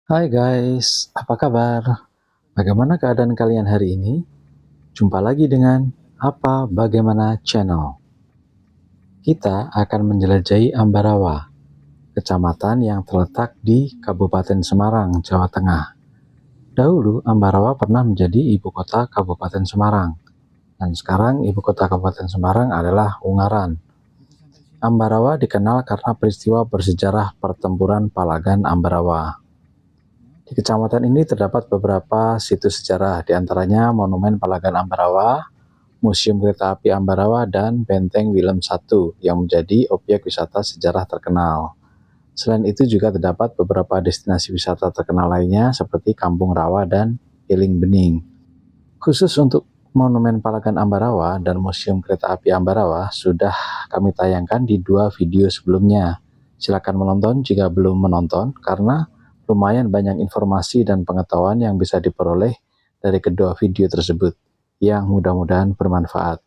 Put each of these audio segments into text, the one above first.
Hai guys, apa kabar? Bagaimana keadaan kalian hari ini? Jumpa lagi dengan Bagaimana Channel. Kita akan menjelajahi Ambarawa, kecamatan yang terletak di Kabupaten Semarang, Jawa Tengah. Dahulu, Ambarawa pernah menjadi ibu kota Kabupaten Semarang, dan sekarang ibu kota Kabupaten Semarang adalah Ungaran. Ambarawa dikenal karena peristiwa bersejarah pertempuran Palagan Ambarawa. Di kecamatan ini terdapat beberapa situs sejarah, diantaranya Monumen Palagan Ambarawa, Museum Kereta Api Ambarawa, dan Benteng Willem I yang menjadi objek wisata sejarah terkenal. Selain itu juga terdapat beberapa destinasi wisata terkenal lainnya seperti Kampung Rawa dan Eling Bening. Khusus untuk Monumen Palagan Ambarawa dan Museum Kereta Api Ambarawa sudah kami tayangkan di 2 video sebelumnya. Silakan menonton jika belum menonton karena lumayan banyak informasi dan pengetahuan yang bisa diperoleh dari kedua video tersebut yang mudah-mudahan bermanfaat.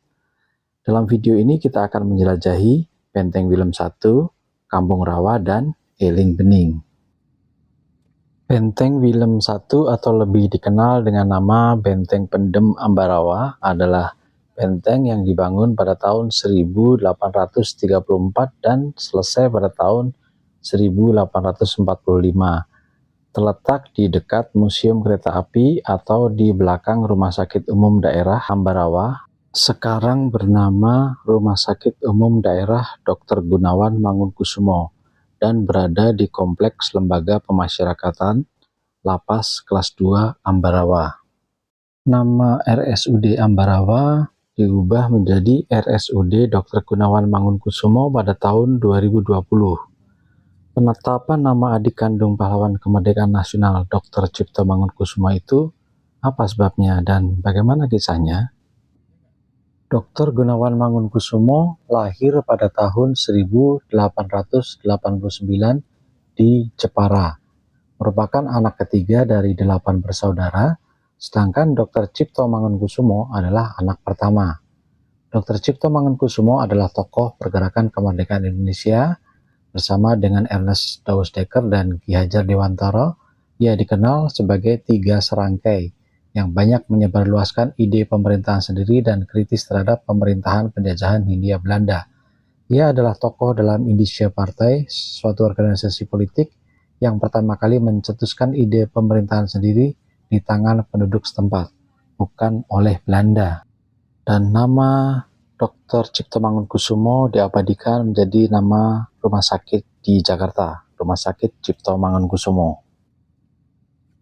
Dalam video ini kita akan menjelajahi Benteng Willem I, Kampung Rawa, dan Eling Bening. Benteng Willem I atau lebih dikenal dengan nama Benteng Pendem Ambarawa adalah benteng yang dibangun pada tahun 1834 dan selesai pada tahun 1845. Terletak di dekat Museum Kereta Api atau di belakang Rumah Sakit Umum Daerah Ambarawa, sekarang bernama Rumah Sakit Umum Daerah Dr. Gunawan Mangunkusumo dan berada di Kompleks Lembaga Pemasyarakatan Lapas Kelas 2 Ambarawa. Nama RSUD Ambarawa diubah menjadi RSUD Dr. Gunawan Mangunkusumo pada tahun 2020. Penetapan nama adik kandung pahlawan kemerdekaan nasional Dr. Cipto Mangunkusumo itu apa sebabnya dan bagaimana kisahnya? Dr. Gunawan Mangunkusumo lahir pada tahun 1889 di Jepara, merupakan anak ketiga dari 8 bersaudara, sedangkan Dr. Cipto Mangunkusumo adalah anak pertama. Dr. Cipto Mangunkusumo adalah tokoh pergerakan kemerdekaan Indonesia. Bersama dengan Ernest Dausdeker dan Ki Hajar Dewantara, ia dikenal sebagai Tiga Serangkai yang banyak menyebarluaskan ide pemerintahan sendiri dan kritis terhadap pemerintahan penjajahan Hindia Belanda. Ia adalah tokoh dalam Indische Partai, suatu organisasi politik yang pertama kali mencetuskan ide pemerintahan sendiri di tangan penduduk setempat, bukan oleh Belanda. Dan nama Dr. Cipto Mangunkusumo diabadikan menjadi nama rumah sakit di Jakarta, Rumah Sakit Cipto Mangunkusumo.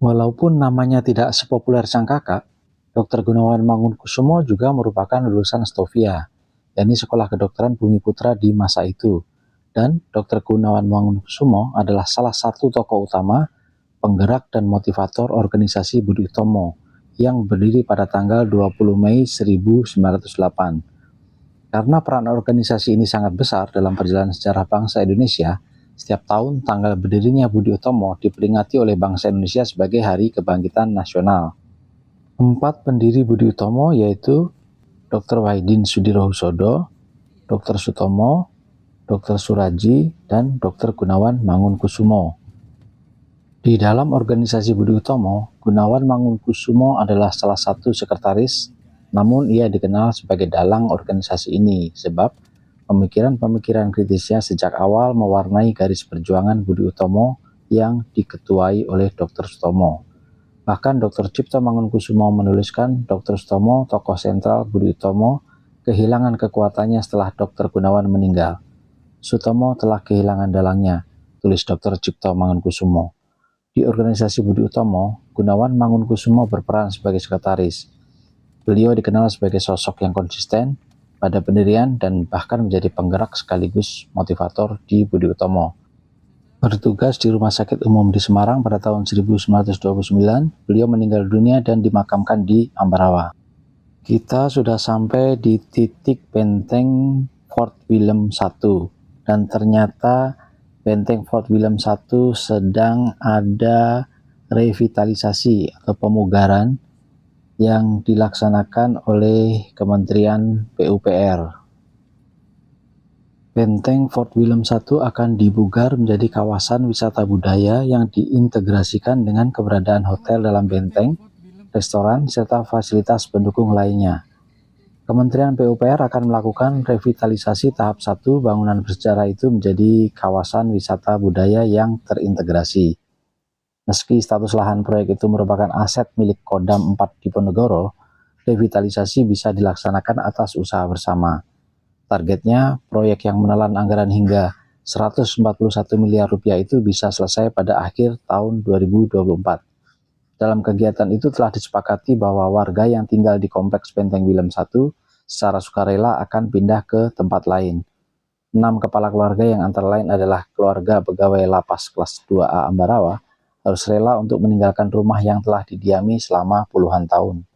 Walaupun namanya tidak sepopuler sang kakak, Dr. Gunawan Mangunkusumo juga merupakan lulusan Stovia, yakni Sekolah Kedokteran Bumi Putra di masa itu. Dan Dr. Gunawan Mangunkusumo adalah salah satu tokoh utama, penggerak dan motivator organisasi Budi Utomo yang berdiri pada tanggal 20 Mei 1908. Karena peran organisasi ini sangat besar dalam perjalanan sejarah bangsa Indonesia, setiap tahun tanggal berdirinya Budi Utomo diperingati oleh bangsa Indonesia sebagai Hari Kebangkitan Nasional. 4 pendiri Budi Utomo yaitu Dr. Wahidin Sudirohusodo, Dr. Sutomo, Dr. Suraji, dan Dr. Gunawan Mangunkusumo. Di dalam organisasi Budi Utomo, Gunawan Mangunkusumo adalah salah satu sekretaris. Namun ia dikenal sebagai dalang organisasi ini sebab pemikiran-pemikiran kritisnya sejak awal mewarnai garis perjuangan Budi Utomo yang diketuai oleh Dr. Sutomo. Bahkan Dr. Cipto Mangunkusumo menuliskan Dr. Sutomo, tokoh sentral Budi Utomo, kehilangan kekuatannya setelah Dr. Gunawan meninggal. Sutomo telah kehilangan dalangnya, tulis Dr. Cipto Mangunkusumo. Di organisasi Budi Utomo, Gunawan Mangunkusumo berperan sebagai sekretaris. Beliau dikenal sebagai sosok yang konsisten pada pendirian dan bahkan menjadi penggerak sekaligus motivator di Budi Utomo. Bertugas di Rumah Sakit Umum di Semarang pada tahun 1929, beliau meninggal dunia dan dimakamkan di Ambarawa. Kita sudah sampai di titik benteng Fort Willem I, dan ternyata benteng Fort Willem I sedang ada revitalisasi atau pemugaran yang dilaksanakan oleh Kementerian PUPR. Benteng Fort William I akan dibugar menjadi kawasan wisata budaya yang diintegrasikan dengan keberadaan hotel dalam benteng, restoran, serta fasilitas pendukung lainnya. Kementerian PUPR akan melakukan revitalisasi tahap 1 bangunan bersejarah itu menjadi kawasan wisata budaya yang terintegrasi. Meski status lahan proyek itu merupakan aset milik Kodam 4 Diponegoro, revitalisasi bisa dilaksanakan atas usaha bersama. Targetnya, proyek yang menelan anggaran hingga 141 miliar rupiah itu bisa selesai pada akhir tahun 2024. Dalam kegiatan itu telah disepakati bahwa warga yang tinggal di Kompleks Benteng William I secara sukarela akan pindah ke tempat lain. 6 kepala keluarga yang antara lain adalah keluarga pegawai Lapas Kelas 2A Ambarawa harus rela untuk meninggalkan rumah yang telah didiami selama puluhan tahun.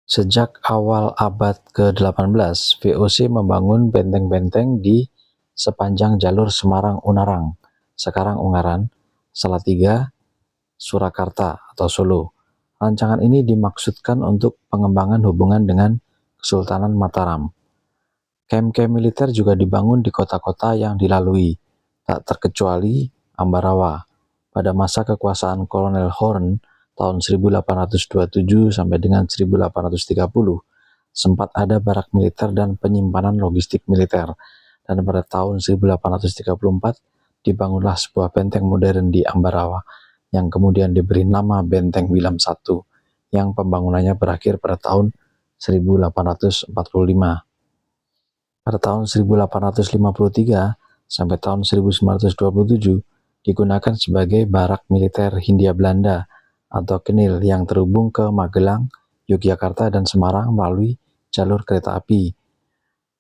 Sejak awal abad ke-18, VOC membangun benteng-benteng di sepanjang jalur Semarang-Unarang, sekarang Ungaran, Salatiga, Surakarta atau Solo. Rancangan ini dimaksudkan untuk pengembangan hubungan dengan Kesultanan Mataram. Kem-kem militer juga dibangun di kota-kota yang dilalui, tak terkecuali Ambarawa. Pada masa kekuasaan Kolonel Horn, tahun 1827 sampai dengan 1830, sempat ada barak militer dan penyimpanan logistik militer, dan pada tahun 1834 dibangunlah sebuah benteng modern di Ambarawa yang kemudian diberi nama Benteng William I, yang pembangunannya berakhir pada tahun 1845. Pada tahun 1853 sampai tahun 1927 digunakan sebagai barak militer Hindia Belanda atau Kenil yang terhubung ke Magelang, Yogyakarta, dan Semarang melalui jalur kereta api.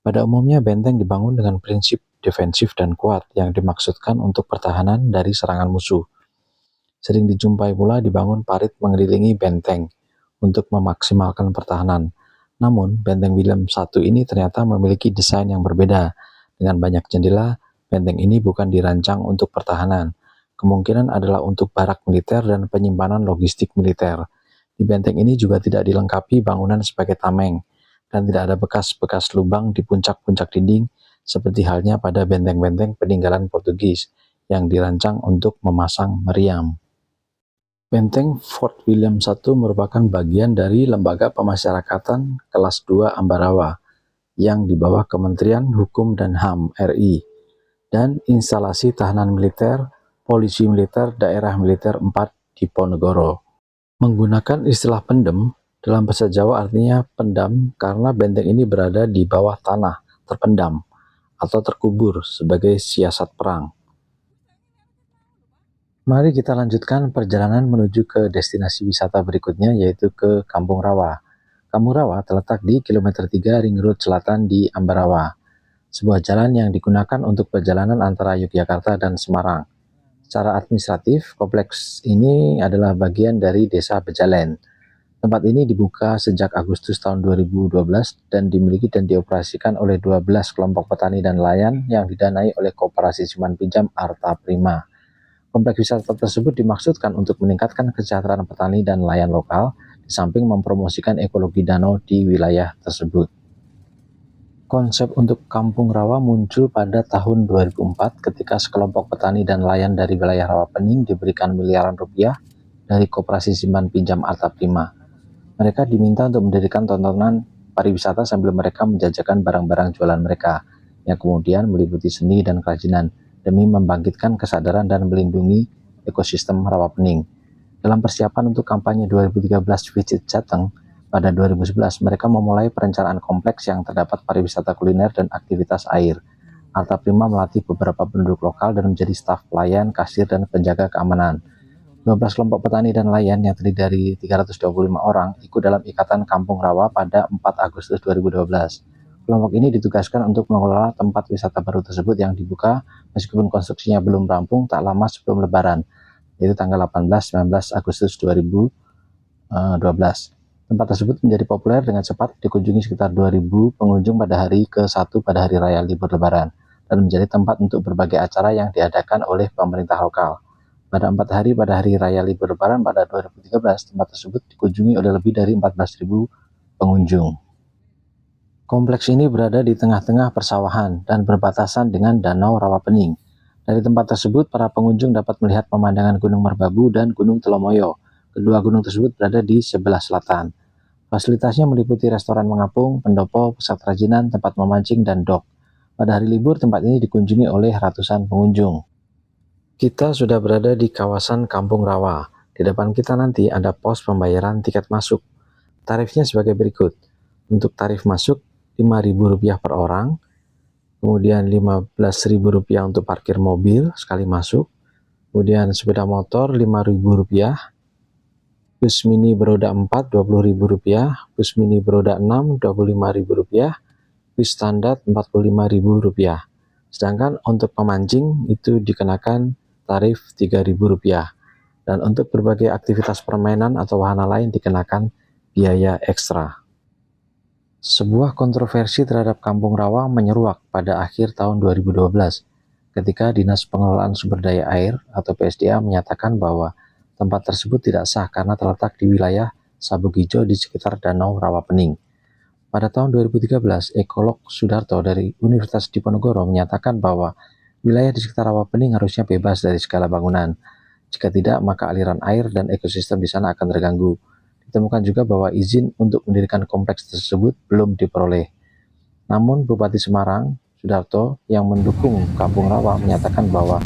Pada umumnya benteng dibangun dengan prinsip defensif dan kuat yang dimaksudkan untuk pertahanan dari serangan musuh. Sering dijumpai pula dibangun parit mengelilingi benteng untuk memaksimalkan pertahanan. Namun, benteng William I ini ternyata memiliki desain yang berbeda. Dengan banyak jendela, benteng ini bukan dirancang untuk pertahanan. Kemungkinan adalah untuk barak militer dan penyimpanan logistik militer. Di benteng ini juga tidak dilengkapi bangunan sebagai tameng, dan tidak ada bekas-bekas lubang di puncak-puncak dinding seperti halnya pada benteng-benteng peninggalan Portugis yang dirancang untuk memasang meriam. Benteng Fort William I merupakan bagian dari Lembaga Pemasyarakatan Kelas 2 Ambarawa yang di bawah Kementerian Hukum dan HAM RI dan instalasi tahanan militer, polisi militer daerah militer 4 Diponegoro. Menggunakan istilah pendem, dalam bahasa Jawa artinya pendam karena benteng ini berada di bawah tanah, terpendam, atau terkubur sebagai siasat perang. Mari kita lanjutkan perjalanan menuju ke destinasi wisata berikutnya, yaitu ke Kampung Rawa. Kampung Rawa terletak di kilometer 3 Ring Road Selatan di Ambarawa, sebuah jalan yang digunakan untuk perjalanan antara Yogyakarta dan Semarang. Secara administratif, kompleks ini adalah bagian dari Desa Bejalen. Tempat ini dibuka sejak Agustus tahun 2012 dan dimiliki dan dioperasikan oleh 12 kelompok petani dan nelayan yang didanai oleh Koperasi Simpan Pinjam Arta Prima. Kompleks wisata tersebut dimaksudkan untuk meningkatkan kesejahteraan petani dan nelayan lokal, di samping mempromosikan ekologi danau di wilayah tersebut. Konsep untuk Kampung Rawa muncul pada tahun 2004 ketika sekelompok petani dan nelayan dari wilayah Rawapening diberikan miliaran rupiah dari Koperasi Simpan Pinjam Arta Prima. Mereka diminta untuk mendirikan tontonan pariwisata sambil mereka menjajakan barang-barang jualan mereka, yang kemudian meliputi seni dan kerajinan, demi membangkitkan kesadaran dan melindungi ekosistem Rawapening. Dalam persiapan untuk kampanye 2013 Visit Jateng, pada 2011 mereka memulai perencanaan kompleks yang terdapat pariwisata kuliner dan aktivitas air. Arta Prima melatih beberapa penduduk lokal dan menjadi staf pelayan, kasir, dan penjaga keamanan. 12 kelompok petani dan nelayan yang terdiri dari 325 orang ikut dalam Ikatan Kampung Rawa pada 4 Agustus 2012. Kelompok ini ditugaskan untuk mengelola tempat wisata baru tersebut yang dibuka meskipun konstruksinya belum rampung tak lama sebelum Lebaran, yaitu tanggal 18-19 Agustus 2012. Tempat tersebut menjadi populer dengan cepat dikunjungi sekitar 2.000 pengunjung pada hari ke-1 pada hari raya libur Lebaran, dan menjadi tempat untuk berbagai acara yang diadakan oleh pemerintah lokal. Pada 4 hari pada hari raya libur Lebaran pada 2013, tempat tersebut dikunjungi oleh lebih dari 14.000 pengunjung. Kompleks ini berada di tengah-tengah persawahan dan berbatasan dengan Danau Rawapening. Dari tempat tersebut, para pengunjung dapat melihat pemandangan Gunung Merbabu dan Gunung Telomoyo. Kedua gunung tersebut berada di sebelah selatan. Fasilitasnya meliputi restoran mengapung, pendopo, pusat kerajinan, tempat memancing, dan dok. Pada hari libur, tempat ini dikunjungi oleh ratusan pengunjung. Kita sudah berada di kawasan Kampung Rawa. Di depan kita nanti ada pos pembayaran tiket masuk. Tarifnya sebagai berikut. Untuk tarif masuk, Rp5.000 per orang, kemudian Rp15.000 untuk parkir mobil sekali masuk, kemudian sepeda motor Rp5.000, bus mini beroda 4 Rp20.000, bus mini beroda 6 Rp25.000, bus standar Rp45.000. Sedangkan untuk pemancing itu dikenakan tarif Rp3.000, dan untuk berbagai aktivitas permainan atau wahana lain dikenakan biaya ekstra. Sebuah kontroversi terhadap Kampung Rawa menyeruak pada akhir tahun 2012 ketika Dinas Pengelolaan Sumber Daya Air atau PSDA menyatakan bahwa tempat tersebut tidak sah karena terletak di wilayah Sabuk Hijau di sekitar Danau Rawapening. Pada tahun 2013, ekolog Sudarto dari Universitas Diponegoro menyatakan bahwa wilayah di sekitar Rawapening harusnya bebas dari segala bangunan. Jika tidak, maka aliran air dan ekosistem di sana akan terganggu. Ditemukan juga bahwa izin untuk mendirikan kompleks tersebut belum diperoleh. Namun Bupati Semarang, Sudarto, yang mendukung Kampung Rawa menyatakan bahwa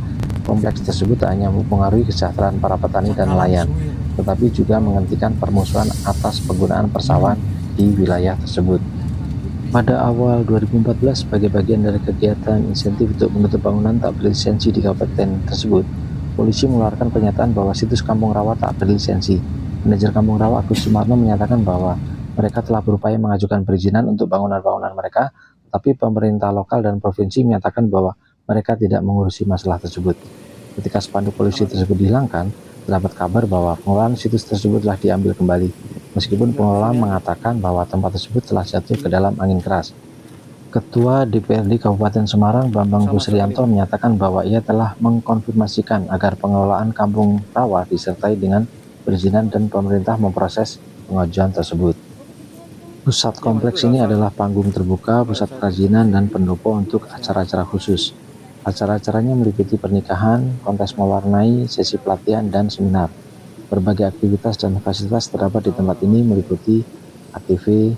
kompleks tersebut tak hanya mempengaruhi kesejahteraan para petani dan nelayan, tetapi juga menghentikan permusuhan atas penggunaan persawahan di wilayah tersebut. Pada awal 2014, sebagai bagian dari kegiatan insentif untuk menutup bangunan tak berlisensi di kabupaten tersebut, polisi mengeluarkan pernyataan bahwa situs Kampung Rawa tak berlisensi. Manajer Kampung Rawa Agus Sumarno menyatakan bahwa mereka telah berupaya mengajukan perizinan untuk bangunan-bangunan mereka, tapi pemerintah lokal dan provinsi menyatakan bahwa mereka tidak mengurusi masalah tersebut. Ketika spanduk polisi tersebut dihilangkan, terdapat kabar bahwa pengelolaan situs tersebut telah diambil kembali, meskipun pengelola mengatakan bahwa tempat tersebut telah jatuh ke dalam angin keras. Ketua DPRD Kabupaten Semarang Bambang Busrianto menyatakan bahwa ia telah mengkonfirmasikan agar pengelolaan Kampung Rawa disertai dengan perizinan dan pemerintah memproses pengajuan tersebut. Pusat kompleks ini adalah panggung terbuka, pusat kerajinan, dan pendopo untuk acara-acara khusus. Acara-acaranya meliputi pernikahan, kontes mewarnai, sesi pelatihan, dan seminar. Berbagai aktivitas dan fasilitas terdapat di tempat ini meliputi ATV,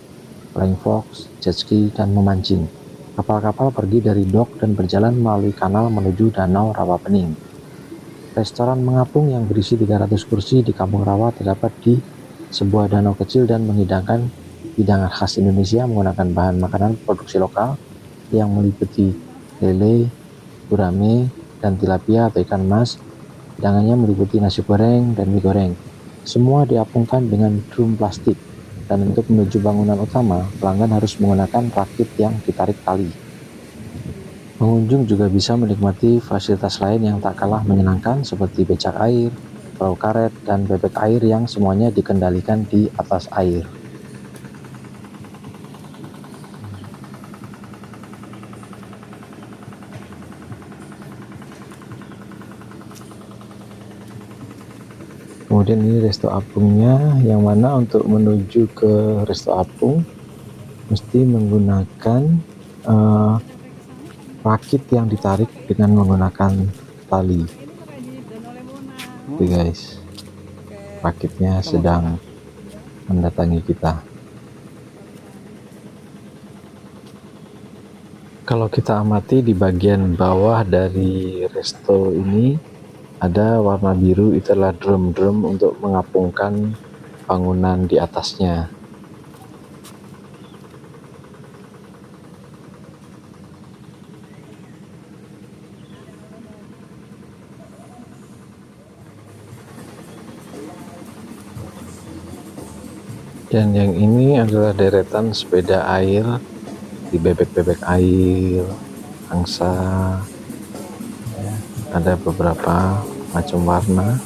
flying fox, jet ski, dan memancing. Kapal-kapal pergi dari dok dan berjalan melalui kanal menuju Danau Rawapening. Restoran mengapung yang berisi 300 kursi di Kampung Rawa terdapat di sebuah danau kecil dan menghidangkan hidangan khas Indonesia menggunakan bahan makanan produksi lokal yang meliputi lele, gurame, dan tilapia atau ikan mas. Hidangannya meliputi nasi goreng dan mie goreng. Semua diapungkan dengan drum plastik, dan untuk menuju bangunan utama, pelanggan harus menggunakan rakit yang ditarik tali. Pengunjung juga bisa menikmati fasilitas lain yang tak kalah menyenangkan seperti becak air, perahu karet, dan bebek air yang semuanya dikendalikan di atas air. Kemudian ini resto apungnya, yang mana untuk menuju ke resto apung mesti menggunakan rakit yang ditarik dengan menggunakan tali. Oke guys, rakitnya sedang mendatangi kita. Kalau kita amati di bagian bawah dari resto ini ada warna biru, itu adalah drum-drum untuk mengapungkan bangunan di atasnya. Dan yang ini adalah deretan sepeda air di bebek-bebek air, angsa, ya, ada beberapa macam warna.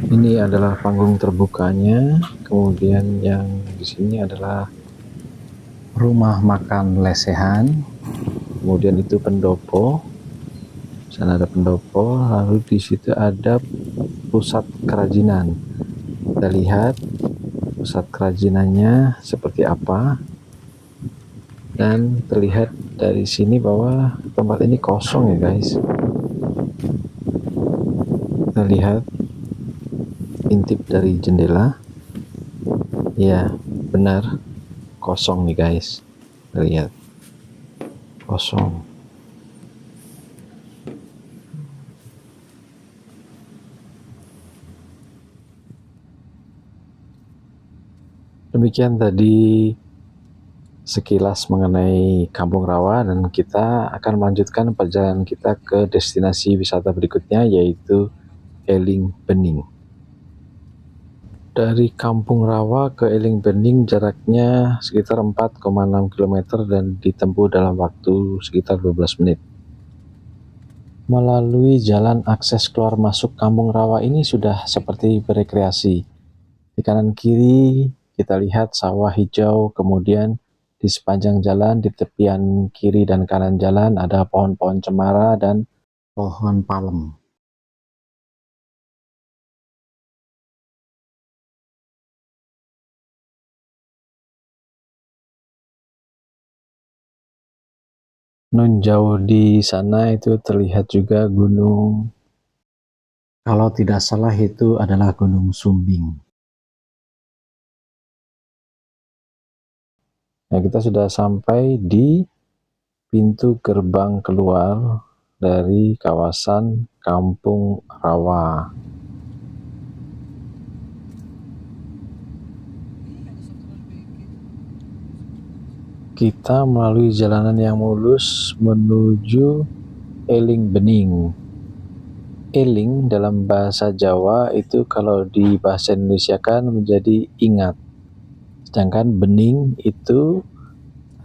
Ini adalah panggung terbukanya. Kemudian yang di sini adalah rumah makan lesehan. Kemudian itu pendopo. Sana ada pendopo. Lalu di situ ada pusat kerajinan. Kita lihat pusat kerajinannya seperti apa. Dan terlihat dari sini bahwa tempat ini kosong ya guys. Kita lihat intip dari jendela. Ya benar, kosong nih guys. Kita lihat kosong. Demikian tadi sekilas mengenai Kampung Rawa, dan kita akan melanjutkan perjalanan kita ke destinasi wisata berikutnya, yaitu Eling Bening. Dari Kampung Rawa ke Eling Bening jaraknya sekitar 4,6 km dan ditempuh dalam waktu sekitar 12 menit. Melalui jalan akses keluar masuk Kampung Rawa ini sudah seperti berekreasi. Di kanan kiri kita lihat sawah hijau, kemudian di sepanjang jalan, di tepian kiri dan kanan jalan ada pohon-pohon cemara dan pohon palem. Nun jauh di sana itu terlihat juga gunung. Kalau tidak salah itu adalah Gunung Sumbing. Nah, kita sudah sampai di pintu gerbang keluar dari kawasan Kampung Rawa. Kita melalui jalanan yang mulus menuju Eling Bening. Eling dalam bahasa Jawa itu kalau di bahasa Indonesia kan menjadi ingat. Sedangkan bening itu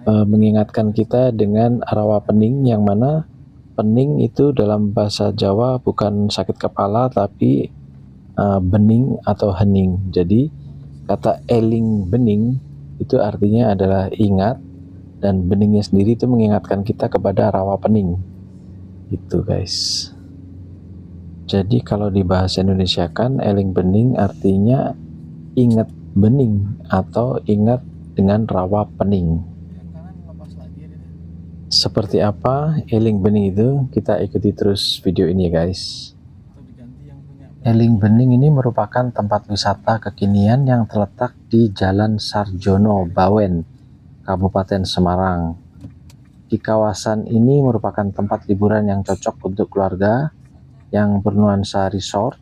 mengingatkan kita dengan rawa pening, yang mana pening itu dalam bahasa Jawa bukan sakit kepala tapi bening atau hening. Jadi kata Eling Bening itu artinya adalah ingat, dan beningnya sendiri itu mengingatkan kita kepada rawa pening. Itu guys. Jadi kalau di bahasa Indonesia kan Eling Bening artinya ingat bening atau ingat dengan rawa pening. Seperti apa Eling Bening itu, kita ikuti terus video ini ya guys. Eling Bening ini merupakan tempat wisata kekinian yang terletak di Jalan Sarjono Bawen, Kabupaten Semarang. Di kawasan ini merupakan tempat liburan yang cocok untuk keluarga yang bernuansa resort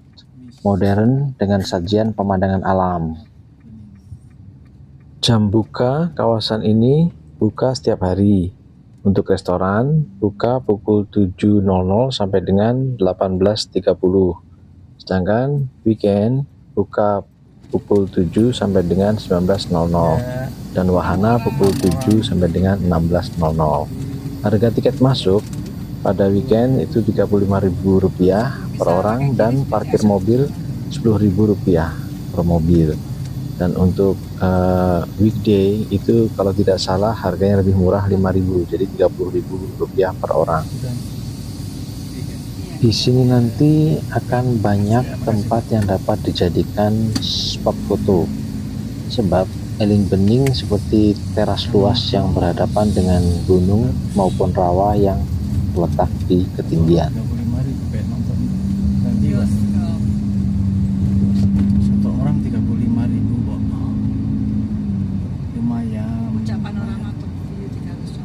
modern dengan sajian pemandangan alam. Jam buka kawasan ini buka setiap hari. Untuk restoran buka pukul 7.00 sampai dengan 18.30. Sedangkan weekend buka pukul 7 sampai dengan 19.00 dan wahana pukul 7 sampai dengan 16.00. Harga tiket masuk pada weekend itu Rp35.000 per orang dan parkir mobil Rp10.000 per mobil. Dan untuk weekday itu kalau tidak salah harganya lebih murah Rp5.000, jadi Rp30.000 per orang. Di sini nanti akan banyak tempat yang dapat dijadikan spot foto, sebab Eling Bening seperti teras luas yang berhadapan dengan gunung maupun rawa yang terletak di ketinggian. Satu orang 35.000 kok. Lumayan. Ucapan orang atau view 300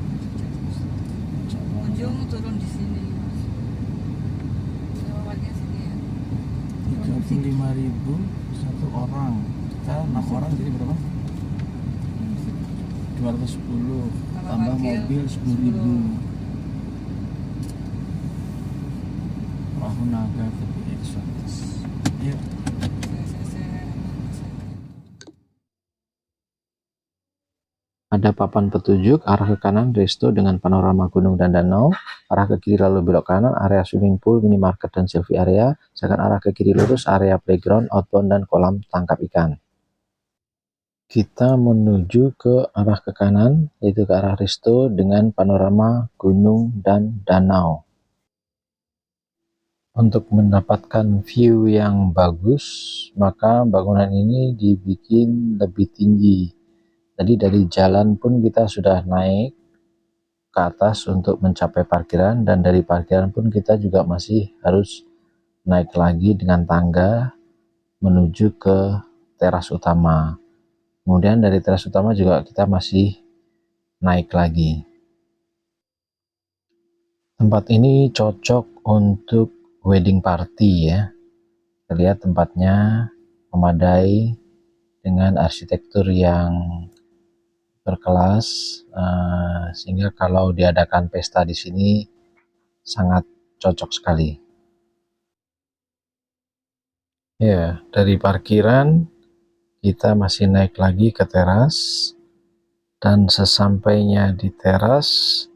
ujung turun di sini. Lewatnya sini ya. 35.000 satu orang. Kita 6 orang jadi berapa? 210 tambah mobil 10.000. Perahu naga tapi eksotis. Yuk. Ada papan petunjuk arah ke kanan resto dengan panorama gunung dan danau, arah ke kiri lalu belok kanan area swimming pool, minimarket dan selfie area, sedangkan arah ke kiri lurus area playground, outbound dan kolam tangkap ikan. Kita menuju ke arah ke kanan, yaitu ke arah resto dengan panorama gunung dan danau. Untuk mendapatkan view yang bagus, maka bangunan ini dibikin lebih tinggi. Jadi dari jalan pun kita sudah naik ke atas untuk mencapai parkiran, dan dari parkiran pun kita juga masih harus naik lagi dengan tangga menuju ke teras utama. Kemudian dari teras utama juga kita masih naik lagi. Tempat ini cocok untuk wedding party ya. Terlihat tempatnya memadai dengan arsitektur yang berkelas, sehingga kalau diadakan pesta di sini sangat cocok sekali. Ya, dari parkiran kita masih naik lagi ke teras, dan sesampainya di teras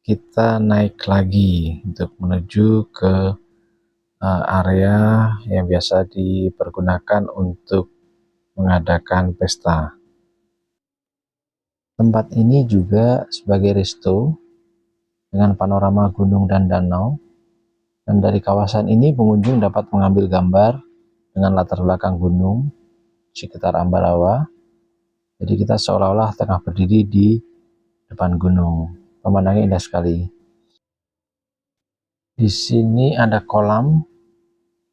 kita naik lagi untuk menuju ke area yang biasa dipergunakan untuk mengadakan pesta. Tempat ini juga sebagai resto dengan panorama gunung dan danau, dan dari kawasan ini pengunjung dapat mengambil gambar dengan latar belakang gunung sekitar Ambarawa. Jadi kita seolah-olah tengah berdiri di depan gunung. Pemandangannya indah sekali. Di sini ada kolam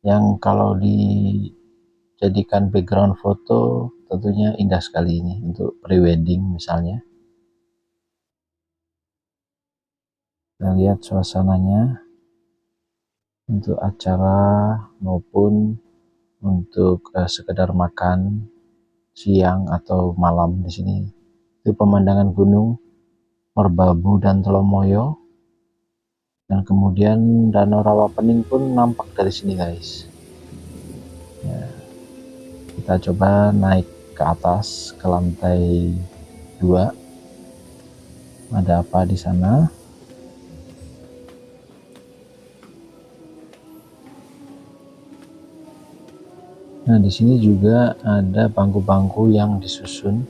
yang kalau dijadikan background foto tentunya indah sekali ini untuk prewedding misalnya. Kita lihat suasananya untuk acara maupun untuk sekedar makan siang atau malam di sini. Itu pemandangan gunung Merbabu dan Telomoyo, dan kemudian Danau Rawapening pun nampak dari sini guys. Ya, kita coba naik ke atas ke lantai 2. Ada apa di sana? Nah, di sini juga ada bangku-bangku yang disusun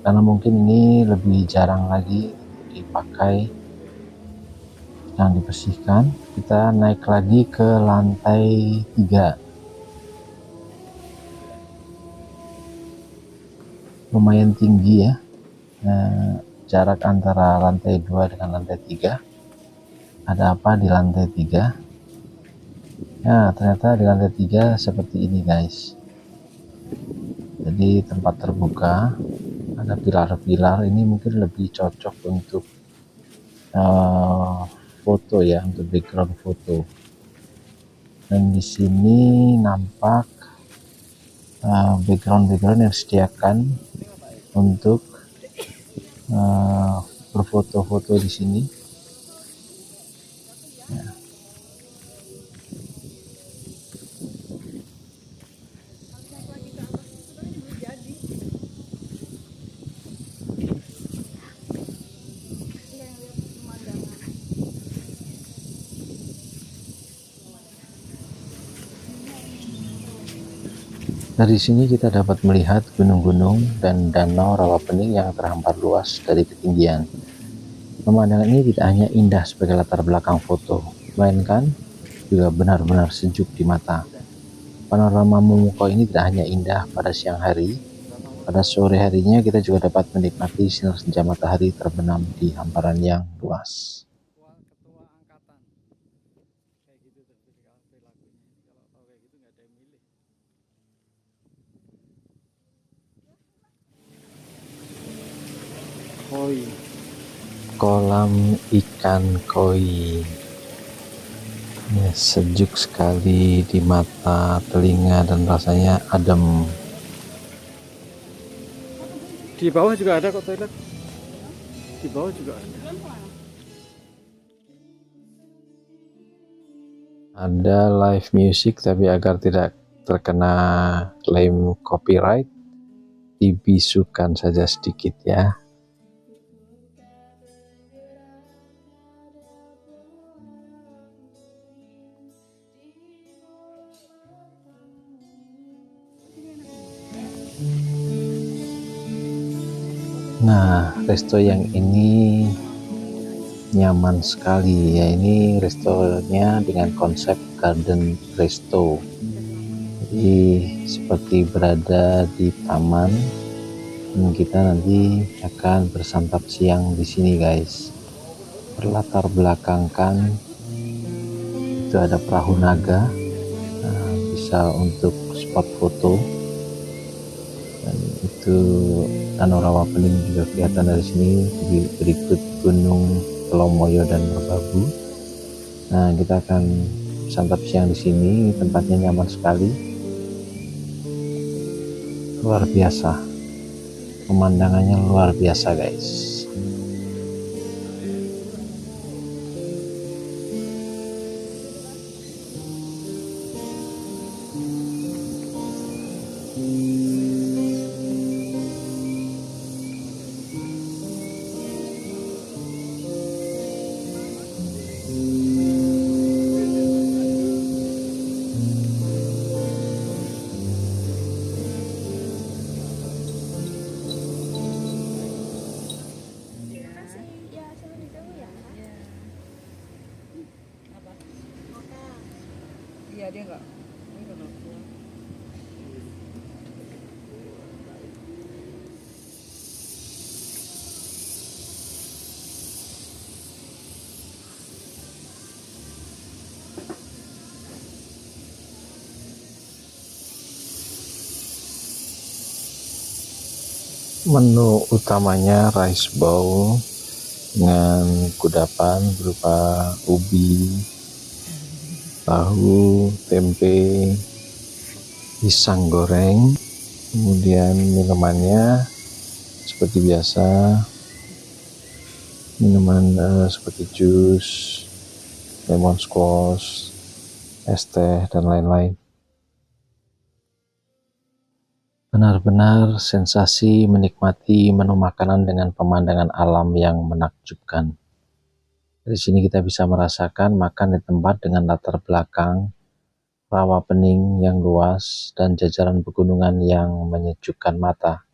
karena mungkin ini lebih jarang lagi dipakai, yang dibersihkan. Kita naik lagi ke lantai 3. Lumayan tinggi ya, jarak antara lantai 2 dengan lantai 3. Ada apa di lantai 3? Ya, ternyata di lantai 3 seperti ini guys. Jadi tempat terbuka, ada pilar-pilar, ini mungkin lebih cocok untuk foto ya, untuk background foto. Dan di sini nampak background yang disediakan untuk berfoto-foto di sini. Ya. Dari sini kita dapat melihat gunung-gunung dan danau Rawapening yang terhampar luas dari ketinggian. Pemandangan ini tidak hanya indah sebagai latar belakang foto, melainkan juga benar-benar sejuk di mata. Panorama memukau ini tidak hanya indah pada siang hari, pada sore harinya kita juga dapat menikmati sinar senja matahari terbenam di hamparan yang luas. Ketua angkatan kayak gitu tuh perilakunya. Kalau tahu kayak gitu nggak ada yang milih. Koi. Kolam ikan koi. Ya, sejuk sekali di mata, telinga, dan rasanya adem. Di bawah juga ada kok toilet. Di bawah juga ada. Ada live music, tapi agar tidak terkena klaim copyright, dibisukan saja sedikit ya. Nah, resto yang ini nyaman sekali ya. Ini restonya dengan konsep garden resto. Jadi seperti berada di taman. Dan kita nanti akan bersantap siang di sini, guys. Berlatar belakangkan itu ada perahu naga. Nah, bisa untuk spot foto. Dan itu Danau Rawapening juga kelihatan dari sini. Berikut Gunung Telomoyo dan Merbabu. Nah, kita akan santap siang di sini. Tempatnya nyaman sekali, luar biasa. Pemandangannya luar biasa, guys. Ya, sama ditunggu ya. Iya. Apa? Iya, dia enggak. Dia enggak pulang. Menu utamanya rice bowl dengan kudapan berupa ubi, tahu, tempe, pisang goreng. Kemudian minumannya seperti biasa, minuman seperti jus, lemon squash, es teh, dan lain-lain. Benar-benar sensasi menikmati menu makanan dengan pemandangan alam yang menakjubkan. Dari sini kita bisa merasakan makan di tempat dengan latar belakang Rawapening yang luas dan jajaran pegunungan yang menyejukkan mata.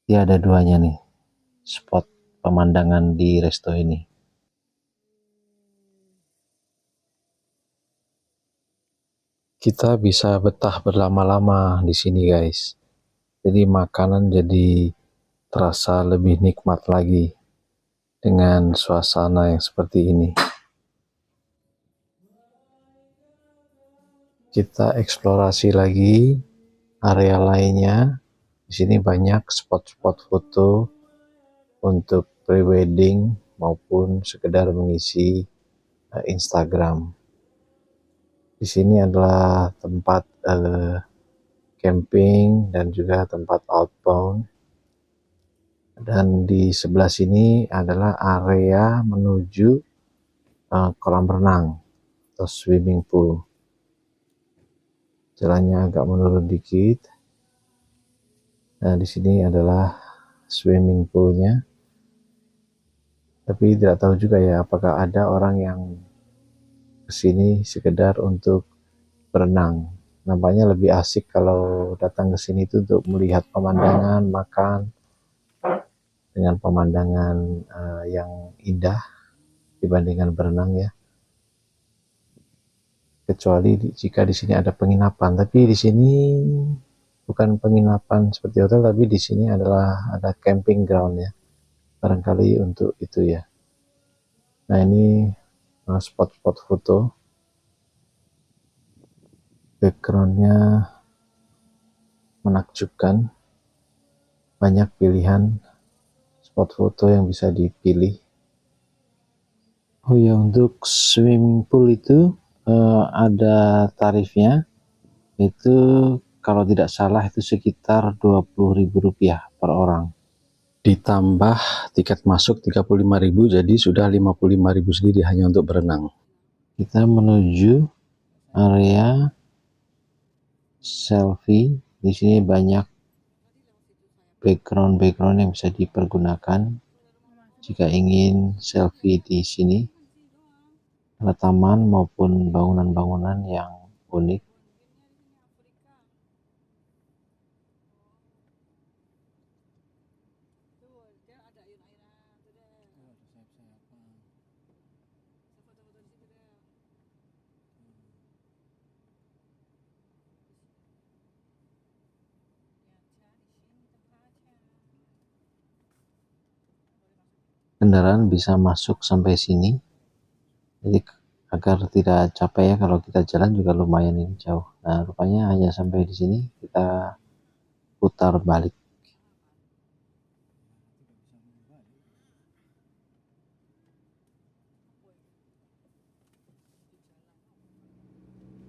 Tiada duanya nih spot pemandangan di resto ini. Kita bisa betah berlama-lama di sini, guys. Jadi makanan jadi terasa lebih nikmat lagi dengan suasana yang seperti ini. Kita eksplorasi lagi area lainnya. Di sini banyak spot-spot foto untuk prewedding maupun sekedar mengisi Instagram. Di sini adalah tempat camping dan juga tempat outbound. Dan di sebelah sini adalah area menuju kolam renang atau swimming pool. Jalannya agak menurun dikit. Nah, di sini adalah swimming poolnya. Tapi tidak tahu juga ya apakah ada orang yang kesini sekedar untuk berenang. Nampaknya lebih asik kalau datang ke sini itu untuk melihat pemandangan, makan dengan pemandangan yang indah dibandingkan berenang ya. Kecuali jika di sini ada penginapan, tapi di sini bukan penginapan seperti hotel, tapi di sini adalah ada camping ground ya, barangkali untuk itu ya. Nah, ini spot-spot foto, backgroundnya menakjubkan, banyak pilihan spot foto yang bisa dipilih. Oh ya, untuk swimming pool itu ada tarifnya, itu kalau tidak salah itu sekitar Rp20.000 per orang. Ditambah tiket masuk Rp35.000, jadi sudah Rp55.000 sendiri hanya untuk berenang. Kita menuju area selfie. Di sini banyak background yang bisa dipergunakan jika ingin selfie di sini. Ada taman maupun bangunan-bangunan yang unik. kendaraan bisa masuk sampai sini. Jadi agar tidak capek ya, kalau kita jalan juga lumayan ini jauh. Nah, rupanya hanya sampai di sini, kita putar balik.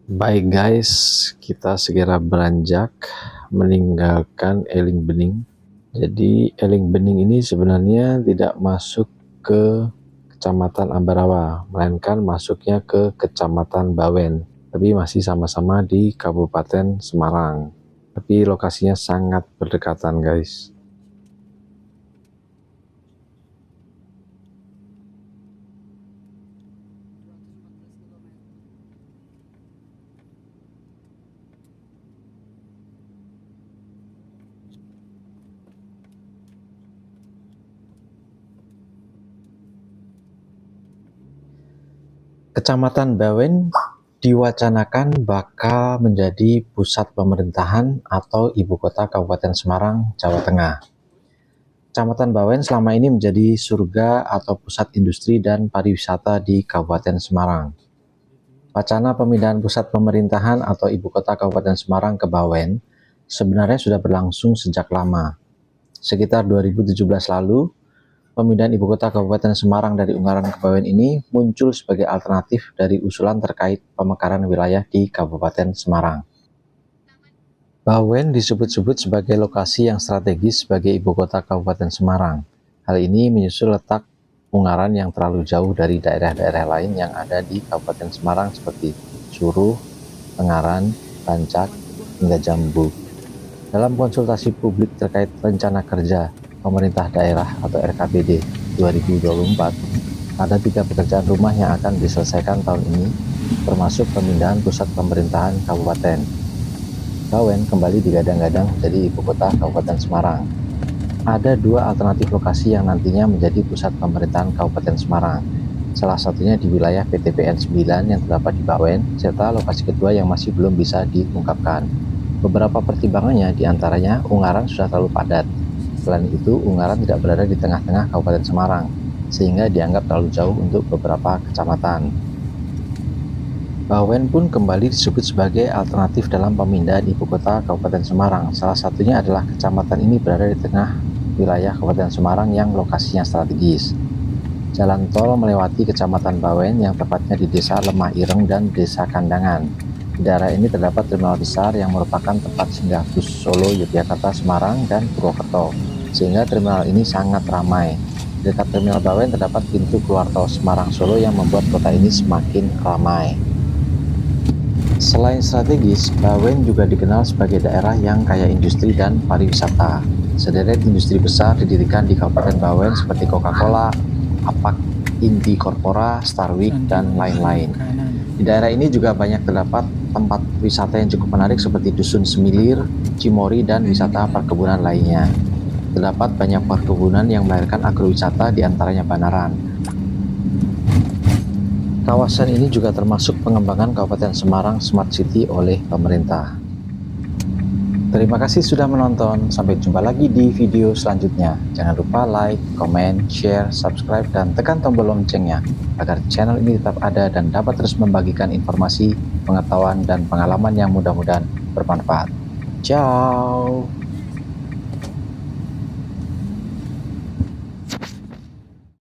Baik guys, kita segera beranjak meninggalkan Eling Bening. Jadi Eling Bening ini sebenarnya tidak masuk ke Kecamatan Ambarawa, melainkan masuknya ke Kecamatan Bawen, tapi masih sama-sama di Kabupaten Semarang. Tapi lokasinya sangat berdekatan guys. Kecamatan Bawen diwacanakan bakal menjadi pusat pemerintahan atau ibu kota Kabupaten Semarang, Jawa Tengah. Kecamatan Bawen selama ini menjadi surga atau pusat industri dan pariwisata di Kabupaten Semarang. Wacana pemindahan pusat pemerintahan atau ibu kota Kabupaten Semarang ke Bawen sebenarnya sudah berlangsung sejak lama. Sekitar 2017 lalu, pemindahan ibu kota Kabupaten Semarang dari Ungaran ke Bawen ini muncul sebagai alternatif dari usulan terkait pemekaran wilayah di Kabupaten Semarang. Bawen disebut-sebut sebagai lokasi yang strategis sebagai ibu kota Kabupaten Semarang. Hal ini menyusul letak Ungaran yang terlalu jauh dari daerah-daerah lain yang ada di Kabupaten Semarang seperti Suruh, Tengaran, Bancak, hingga Jambu. Dalam konsultasi publik terkait rencana kerja Pemerintah Daerah atau RKPD 2024, ada 3 pekerjaan rumah yang akan diselesaikan tahun ini, termasuk pemindahan pusat pemerintahan kabupaten. Bawen kembali digadang-gadang menjadi ibu kota Kabupaten Semarang. Ada 2 alternatif lokasi yang nantinya menjadi pusat pemerintahan Kabupaten Semarang. Salah satunya di wilayah PTPN 9 yang terdapat di Bawen, serta lokasi kedua yang masih belum bisa diungkapkan. Beberapa pertimbangannya diantaranya Ungaran sudah terlalu padat. Selain itu, Ungaran tidak berada di tengah-tengah Kabupaten Semarang, sehingga dianggap terlalu jauh untuk beberapa kecamatan. Bawen pun kembali disebut sebagai alternatif dalam pemindahan ibu kota Kabupaten Semarang. Salah satunya adalah kecamatan ini berada di tengah wilayah Kabupaten Semarang yang lokasinya strategis. Jalan tol melewati Kecamatan Bawen yang tepatnya di Desa Lemah Ireng dan Desa Kandangan. Di daerah ini terdapat terminal besar yang merupakan tempat singgah bus Solo, Yogyakarta, Semarang, dan Purwokerto, sehingga terminal ini sangat ramai. Di dekat terminal Bawen terdapat pintu keluar tol Semarang Solo yang membuat kota ini semakin ramai. Selain strategis, Bawen juga dikenal sebagai daerah yang kaya industri dan pariwisata. Sederet industri besar didirikan di Kabupaten Bawen seperti Coca-Cola, Apak, Inti Corpora, Starwik, dan lain-lain. Di daerah ini juga banyak terdapat tempat wisata yang cukup menarik seperti Dusun Semilir, Cimori, dan wisata perkebunan lainnya. Terdapat banyak perkebunan yang melahirkan agrowisata, diantaranya Banaran. Kawasan ini juga termasuk pengembangan Kabupaten Semarang Smart City oleh pemerintah. Terima kasih sudah menonton, sampai jumpa lagi di video selanjutnya. Jangan lupa like, comment, share, subscribe, dan tekan tombol loncengnya agar channel ini tetap ada dan dapat terus membagikan informasi, pengetahuan, dan pengalaman yang mudah-mudahan bermanfaat. Ciao!